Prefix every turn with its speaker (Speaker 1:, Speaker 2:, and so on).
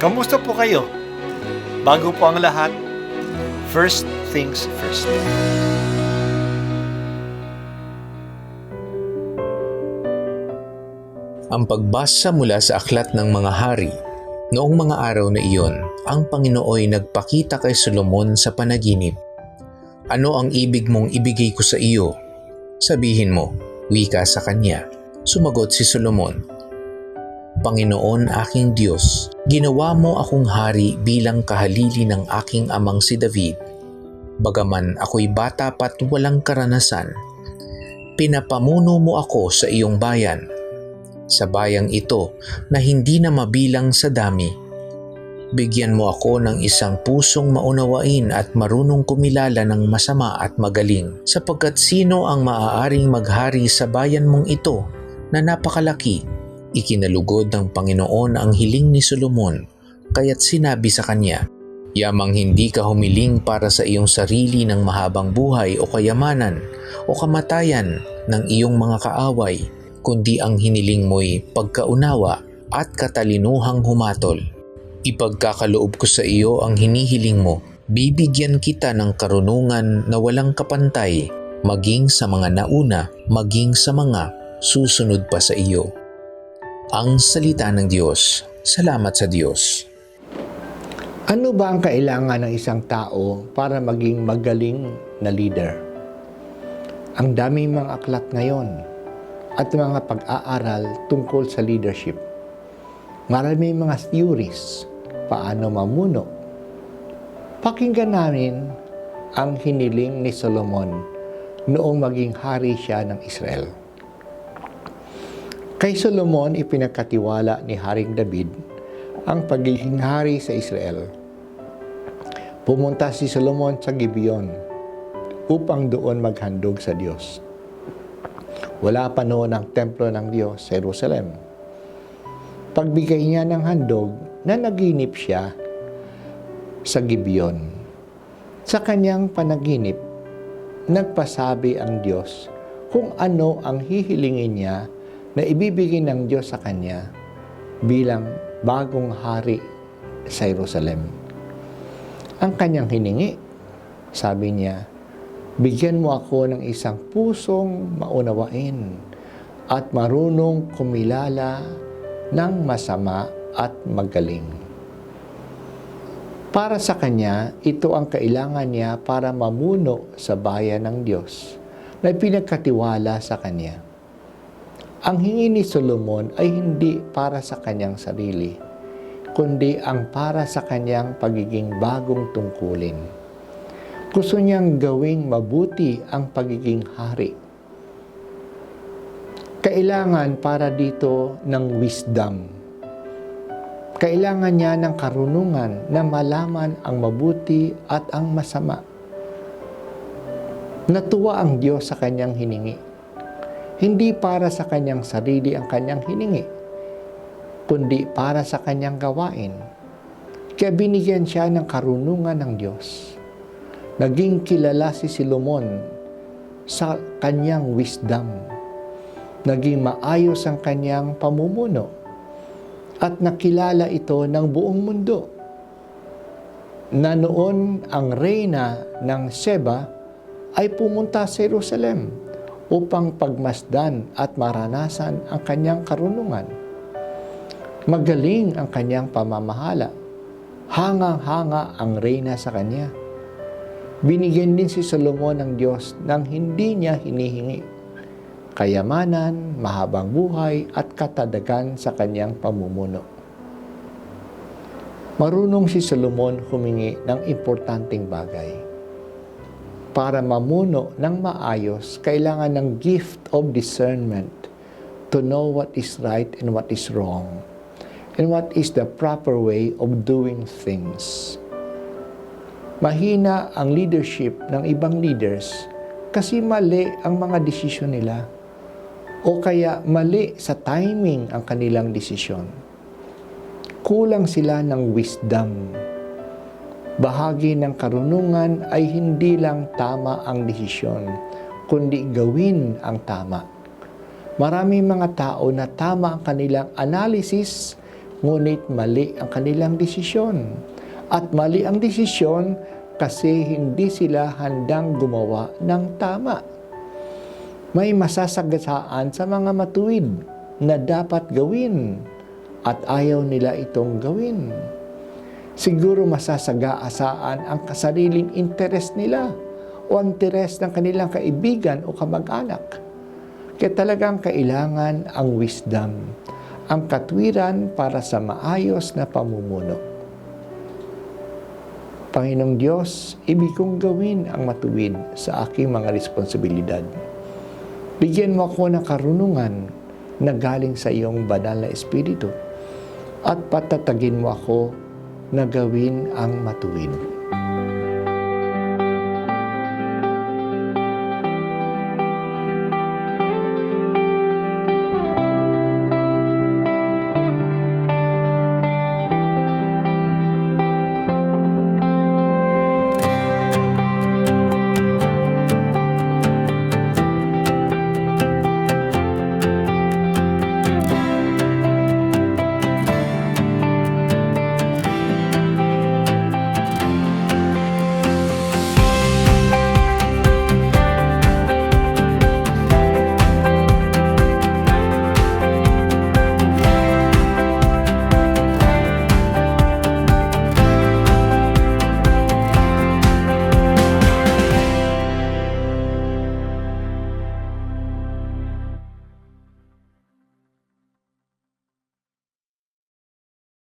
Speaker 1: Kamusta po kayo? Bago po ang lahat, first things first.
Speaker 2: Ang pagbasa mula sa Aklat ng Mga Hari. Noong mga araw na iyon, ang Panginooy nagpakita kay Solomon sa panaginip. Ano ang ibig mong ibigay ko sa iyo? Sabihin mo, wika sa kanya. Sumagot si Solomon, Panginoon aking Diyos, ginawa mo akong hari bilang kahalili ng aking amang si David. Bagaman ako'y bata pa't walang karanasan, pinapamuno mo ako sa iyong bayan, sa bayang ito na hindi na mabilang sa dami. Bigyan mo ako ng isang pusong maunawain at marunong kumilala ng masama at magaling, sapagkat sino ang maaaring maghari sa bayan mong ito na napakalaki? Ikinalugod ng Panginoon ang hiling ni Solomon, kaya't sinabi sa kanya, Yamang hindi ka humiling para sa iyong sarili ng mahabang buhay o kayamanan o kamatayan ng iyong mga kaaway, kundi ang hiniling mo'y pagkaunawa at katalinuhang humatol. Ipagkakaloob ko sa iyo ang hinihiling mo. Bibigyan kita ng karunungan na walang kapantay, maging sa mga nauna, maging sa mga susunod pa sa iyo. Ang salita ng Diyos. Salamat sa Diyos.
Speaker 3: Ano ba ang kailangan ng isang tao para maging magaling na leader? Ang daming mga aklat ngayon at mga pag-aaral tungkol sa leadership. Maraming mga theories paano mamuno. Pakinggan namin ang hiniling ni Solomon noong maging hari siya ng Israel. Kay Solomon ipinagkatiwala ni Haring David ang pagiging hari sa Israel. Pumunta si Solomon sa Gibeon upang doon maghandog sa Diyos. Wala pa noon ang templo ng Diyos sa Jerusalem. Pagbigay niya ng handog, nanaginip siya sa Gibeon. Sa kanyang panaginip, nagpasabi ang Diyos kung ano ang hihilingin niya na ibibigay ng Diyos sa kanya bilang bagong hari sa Jerusalem. Ang kanyang hiningi, sabi niya, bigyan mo ako ng isang pusong maunawain at marunong kumilala ng masama at magaling. Para sa kanya, ito ang kailangan niya para mamuno sa bayan ng Diyos na pinagkatiwala sa kanya. Ang hingi ni Solomon ay hindi para sa kanyang sarili, kundi ang para sa kanyang pagiging bagong tungkulin. Gusto niyang gawing mabuti ang pagiging hari. Kailangan para dito ng wisdom. Kailangan niya ng karunungan na malaman ang mabuti at ang masama. Natuwa ang Diyos sa kanyang hiningi. Hindi para sa kanyang sarili ang kanyang hiningi, kundi para sa kanyang gawain. Kaya binigyan siya ng karunungan ng Diyos. Naging kilala si Solomon sa kanyang wisdom. Naging maayos ang kanyang pamumuno at nakilala ito ng buong mundo. Na noon ang reyna ng Sheba ay pumunta sa Jerusalem upang pagmasdan at maranasan ang kanyang karunungan. Magaling ang kanyang pamamahala. Hangang-hanga ang reyna sa kanya. Binigyan din si Solomon ng Diyos ng hindi niya hinihingi. Kayamanan, mahabang buhay at katadagan sa kanyang pamumuno. Marunong si Solomon humingi ng importanteng bagay. Para mamuno ng maayos, kailangan ng gift of discernment to know what is right and what is wrong, and what is the proper way of doing things. Mahina ang leadership ng ibang leaders kasi mali ang mga desisyon nila. O kaya mali sa timing ang kanilang desisyon. Kulang sila ng wisdom. Bahagi ng karunungan ay hindi lang tama ang desisyon, kundi gawin ang tama. Maraming mga tao na tama ang kanilang analysis, ngunit mali ang kanilang desisyon. At mali ang desisyon kasi hindi sila handang gumawa ng tama. May masasagasaan sa mga matuwid na dapat gawin at ayaw nila itong gawin. Siguro masasagasaan ang kasariling interes nila o ang interes ng kanilang kaibigan o kamag-anak. Kaya talagang kailangan ang wisdom, ang katwiran para sa maayos na pamumuno. Panginoong Diyos, ibig kong gawin ang matuwid sa aking mga responsibilidad. Bigyan mo ako ng karunungan na galing sa iyong banal na Espiritu at patatagin mo ako na gawin ang matuwid.